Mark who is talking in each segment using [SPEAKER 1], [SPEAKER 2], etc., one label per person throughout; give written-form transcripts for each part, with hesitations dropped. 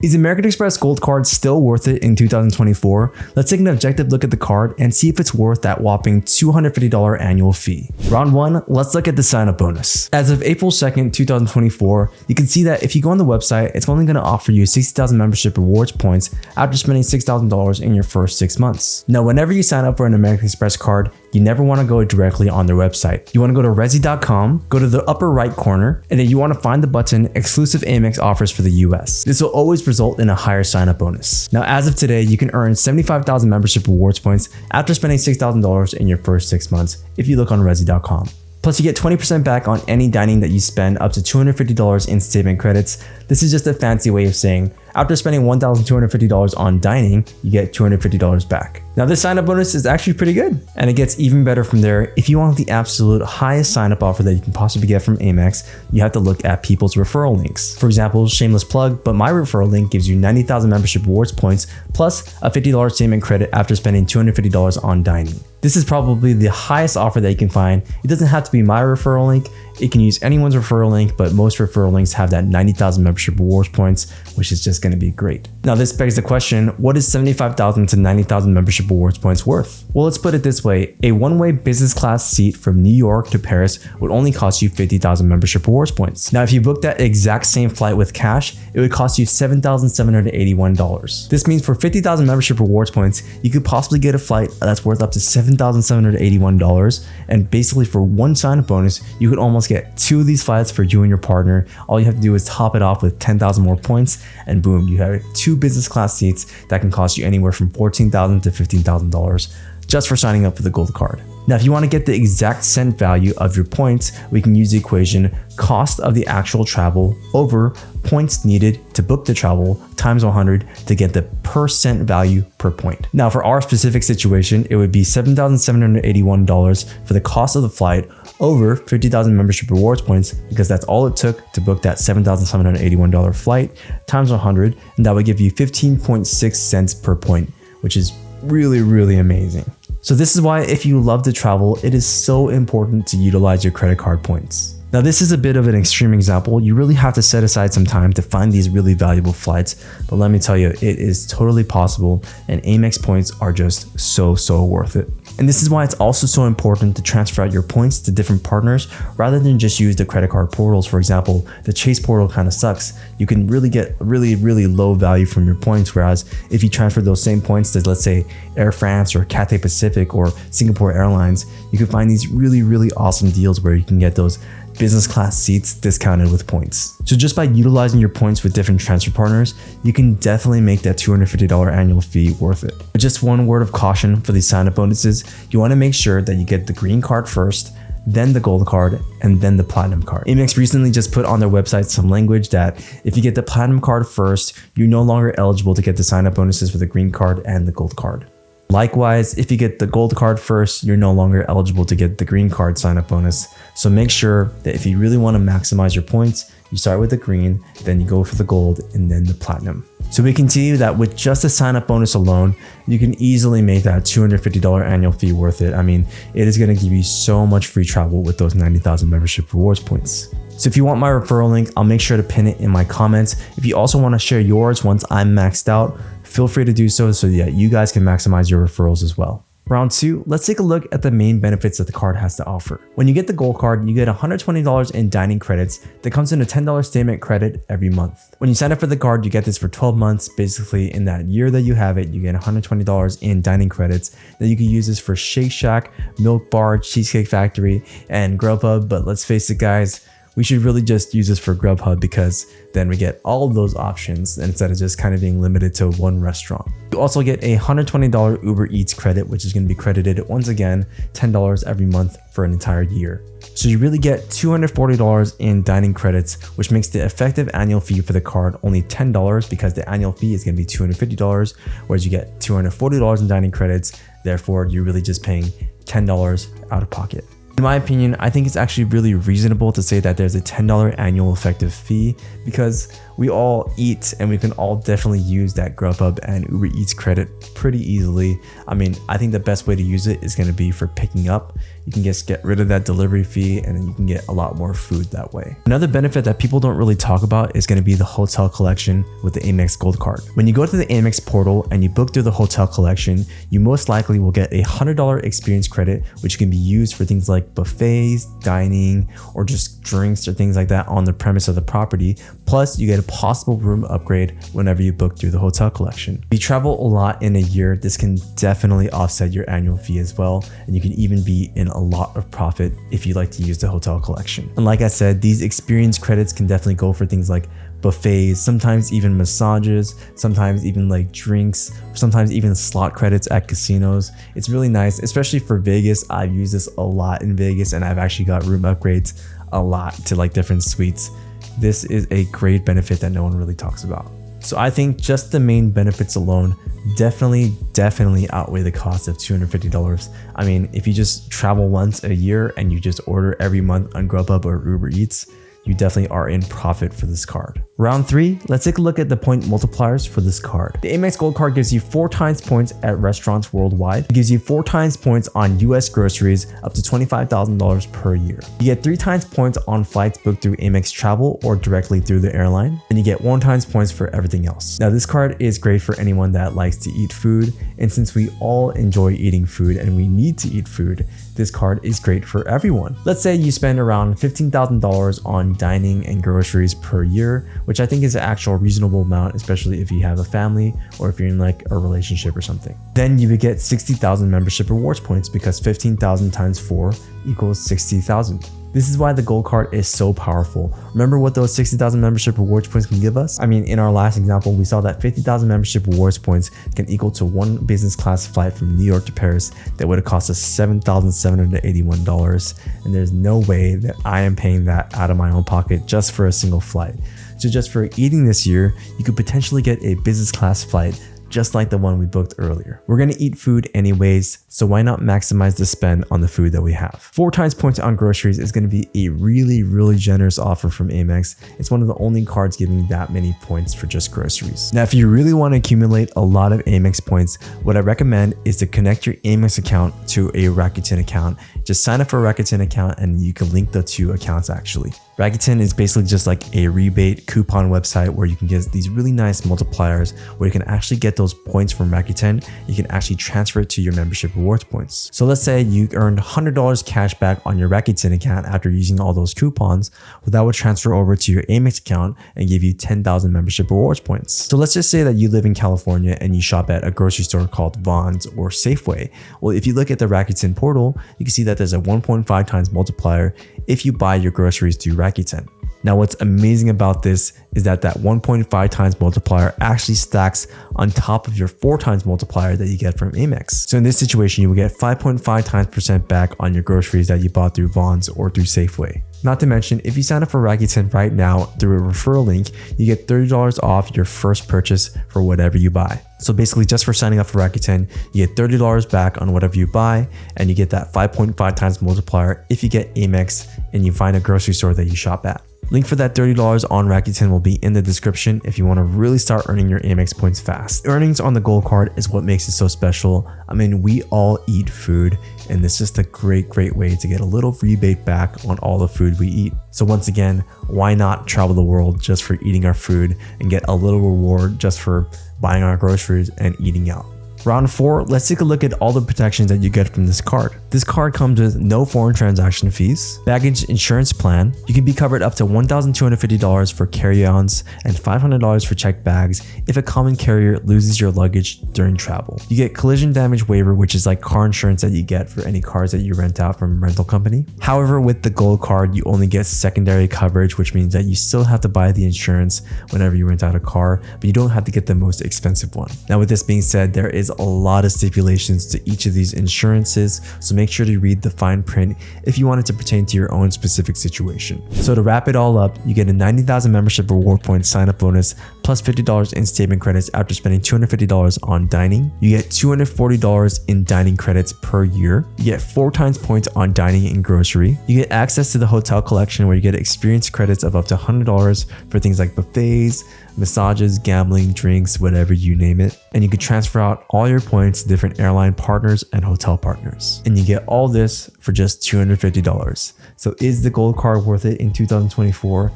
[SPEAKER 1] Is American Express Gold Card still worth it in 2024? Let's take an objective look at the card and see if it's worth that whopping $250 annual fee. Round 1, let's look at the sign-up bonus. As of April 2nd, 2024, you can see that if you go on the website, it's only going to offer you 60,000 membership rewards points after spending $6,000 in your first 6 months. Now, whenever you sign up for an American Express card, you never want to go directly on their website. You want to go to resi.com, go to the upper right corner, and then you want to find the button exclusive AMEX offers for the US. This will always result in a higher sign-up bonus. Now, as of today, you can earn 75,000 membership rewards points after spending $6,000 in your first 6 months if you look on resi.com. Plus, you get 20% back on any dining that you spend up to $250 in statement credits. This is just a fancy way of saying after spending $1,250 on dining, you get $250 back. Now, this sign-up bonus is actually pretty good, and it gets even better from there. If you want the absolute highest sign-up offer that you can possibly get from AMEX, you have to look at people's referral links. For example, shameless plug, but my referral link gives you 90,000 membership rewards points plus a $50 statement credit after spending $250 on dining. This is probably the highest offer that you can find. It doesn't have to be my referral link. It can use anyone's referral link, but most referral links have that 90,000 membership rewards points, which is just going to be great. Now, this begs the question, what is 75,000 to 90,000 membership rewards points worth? Well, let's put it this way. A one-way business class seat from New York to Paris would only cost you 50,000 membership rewards points. Now, if you book that exact same flight with cash, it would cost you $7,781. This means for 50,000 membership rewards points, you could possibly get a flight that's worth up to $7,781. And basically for one sign-up bonus, you could almost get 2 of these flights for you and your partner. All you have to do is top it off with 10,000 more points, and boom, you have 2 business class seats that can cost you anywhere from $14,000 to $15,000 just for signing up for the gold card. Now, if you want to get the exact cent value of your points, we can use the equation cost of the actual travel over points needed to book the travel times 100 to get the per cent value per point. Now, for our specific situation, it would be $7,781 for the cost of the flight over 50,000 membership rewards points, because that's all it took to book that $7,781 flight times 100, and that would give you 15.6 cents per point, which is really, really amazing. So this is why if you love to travel, it is so important to utilize your credit card points. Now, this is a bit of an extreme example. You really have to set aside some time to find these really valuable flights, but let me tell you, it is totally possible, and AMEX points are just so worth it. And this is why it's also so important to transfer out your points to different partners rather than just use the credit card portals. For example, the Chase portal kind of sucks. You can really get really low value from your points, whereas if you transfer those same points to, let's say, Air France or Cathay Pacific or Singapore Airlines, you can find these really awesome deals where you can get those business class seats discounted with points. So just by utilizing your points with different transfer partners, you can definitely make that $250 annual fee worth it. But just one word of caution for these sign-up bonuses, you want to make sure that you get the green card first, then the gold card, and then the platinum card. AMEX recently just put on their website some language that if you get the platinum card first, you're no longer eligible to get the sign-up bonuses for the green card and the gold card. Likewise, if you get the gold card first, you're no longer eligible to get the green card sign-up bonus. So make sure that if you really want to maximize your points, you start with the green, then you go for the gold, and then the platinum. So we can see that with just a sign-up bonus alone, you can easily make that $250 annual fee worth it. I mean, it is going to give you so much free travel with those 90,000 membership rewards points. So if you want my referral link, I'll make sure to pin it in my comments. If you also want to share yours once I'm maxed out, feel free to do so that you guys can maximize your referrals as well. Round 2, let's take a look at the main benefits that the card has to offer. When you get the gold card, you get $120 in dining credits that comes in a $10 statement credit every month. When you sign up for the card, you get this for 12 months. Basically, in that year that you have it, you get $120 in dining credits that you can use this for Shake Shack, Milk Bar, Cheesecake Factory, and Grubhub. But let's face it, guys, we should really just use this for Grubhub, because then we get all of those options instead of just kind of being limited to one restaurant. You also get a $120 Uber Eats credit, which is going to be credited once again $10 every month for an entire year. So you really get $240 in dining credits, which makes the effective annual fee for the card only $10, because the annual fee is going to be $250, whereas you get $240 in dining credits. Therefore, you're really just paying $10 out of pocket. In my opinion, I think it's actually really reasonable to say that there's a $10 annual effective fee because we all eat and we can all definitely use that Grubhub and Uber Eats credit pretty easily. I mean, I think the best way to use it is going to be for picking up. You can just get rid of that delivery fee and then you can get a lot more food that way. Another benefit that people don't really talk about is going to be the hotel collection with the AMEX Gold Card. When you go to the AMEX portal and you book through the hotel collection, you most likely will get a $100 experience credit, which can be used for things like buffets, dining, or just drinks or things like that on the premise of the property. Plus, you get a possible room upgrade whenever you book through the hotel collection. If you travel a lot in a year, this can definitely offset your annual fee as well, and you can even be in a lot of profit if you like to use the hotel collection. And like I said, these experience credits can definitely go for things like buffets, sometimes even massages, sometimes even like drinks, sometimes even slot credits at casinos. It's really nice, especially for Vegas. I've used this a lot in Vegas and I've actually got room upgrades a lot to like different suites. This is a great benefit that no one really talks about. So I think just the main benefits alone definitely outweigh the cost of $250. I mean, if you just travel once a year and you just order every month on Grubhub or Uber Eats, you definitely are in profit for this card. Round 3, let's take a look at the point multipliers for this card. The AMEX Gold Card gives you 4 times points at restaurants worldwide. It gives you 4 times points on US groceries up to $25,000 per year. You get 3 times points on flights booked through AMEX Travel or directly through the airline. And you get 1 times points for everything else. Now this card is great for anyone that likes to eat food. And since we all enjoy eating food and we need to eat food, this card is great for everyone. Let's say you spend around $15,000 on dining and groceries per year, which I think is an actual reasonable amount, especially if you have a family or if you're in like a relationship or something. Then you would get 60,000 membership rewards points because 15,000 times 4 equals 60,000. This is why the gold card is so powerful. Remember what those 60,000 membership rewards points can give us? I mean, in our last example, we saw that 50,000 membership rewards points can equal to 1 business class flight from New York to Paris that would have cost us $7,781. And there's no way that I am paying that out of my own pocket just for a single flight. So just for eating this year, you could potentially get a business class flight just like the one we booked earlier. We're gonna eat food anyways, so why not maximize the spend on the food that we have? 4 times points on groceries is gonna be a really generous offer from Amex. It's one of the only cards giving that many points for just groceries. Now, if you really wanna accumulate a lot of Amex points, what I recommend is to connect your Amex account to a Rakuten account. Just sign up for a Rakuten account and you can link the 2 accounts actually. Rakuten is basically just like a rebate coupon website where you can get these really nice multipliers where you can actually get those points from Rakuten. You can actually transfer it to your membership rewards points. So let's say you earned $100 cash back on your Rakuten account after using all those coupons. Well, that would transfer over to your Amex account and give you 10,000 membership rewards points. So let's just say that you live in California and you shop at a grocery store called Vons or Safeway. Well, if you look at the Rakuten portal, you can see that there's a 1.5 times multiplier if you buy your groceries through Rakuten. Now, what's amazing about this is that 1.5 times multiplier actually stacks on top of your 4 times multiplier that you get from Amex. So in this situation, you will get 5.5 times percent back on your groceries that you bought through Vons or through Safeway. Not to mention, if you sign up for Rakuten right now through a referral link, you get $30 off your first purchase for whatever you buy. So basically, just for signing up for Rakuten, you get $30 back on whatever you buy, and you get that 5.5 times multiplier if you get Amex and you find a grocery store that you shop at. Link for that $30 on Rakuten will be in the description if you want to really start earning your Amex points fast. Earnings on the gold card is what makes it so special. I mean, we all eat food, and it's just a great way to get a little rebate back on all the food we eat. So once again, why not travel the world just for eating our food and get a little reward just for buying our groceries and eating out? Round 4, let's take a look at all the protections that you get from this card. This card comes with no foreign transaction fees, baggage insurance plan. You can be covered up to $1,250 for carry-ons and $500 for checked bags if a common carrier loses your luggage during travel. You get collision damage waiver, which is like car insurance that you get for any cars that you rent out from a rental company. However, with the gold card, you only get secondary coverage, which means that you still have to buy the insurance whenever you rent out a car, but you don't have to get the most expensive one. Now, with this being said, there is a lot of stipulations to each of these insurances, so make sure to read the fine print if you want it to pertain to your own specific situation. So to wrap it all up, you get a 90,000 membership reward points sign up bonus plus $50 in statement credits after spending $250 on dining. You get $240 in dining credits per year. You get 4 times points on dining and grocery. You get access to the hotel collection where you get experience credits of up to $100 for things like buffets, massages, gambling, drinks, whatever you name it. And you can transfer out all your points to different airline partners and hotel partners. And you get all this for just $250. So is the gold card worth it in 2024?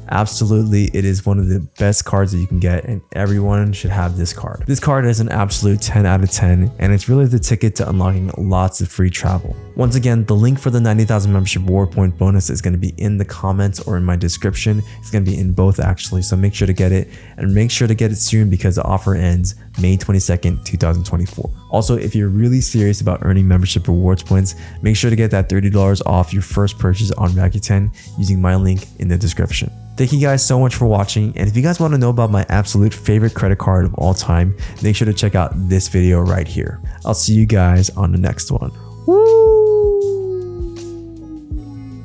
[SPEAKER 1] Absolutely, it is one of the best cards that you can get, and everyone should have this card. This card is an absolute 10 out of 10, and it's really the ticket to unlocking lots of free travel. Once again, the link for the 90,000 membership reward point bonus is going to be in the comments or in my description. It's going to be in both actually, so make sure to get it, and make sure to get it soon because the offer ends May 22nd, 2024. Also, if you're really serious about earning membership rewards points, make sure to get that $30 off your first purchase on Rakuten using my link in the description. Thank you guys so much for watching, and if you guys want to know about my absolute favorite credit card of all time, make sure to check out this video right here. I'll see you guys on the next one. Woo!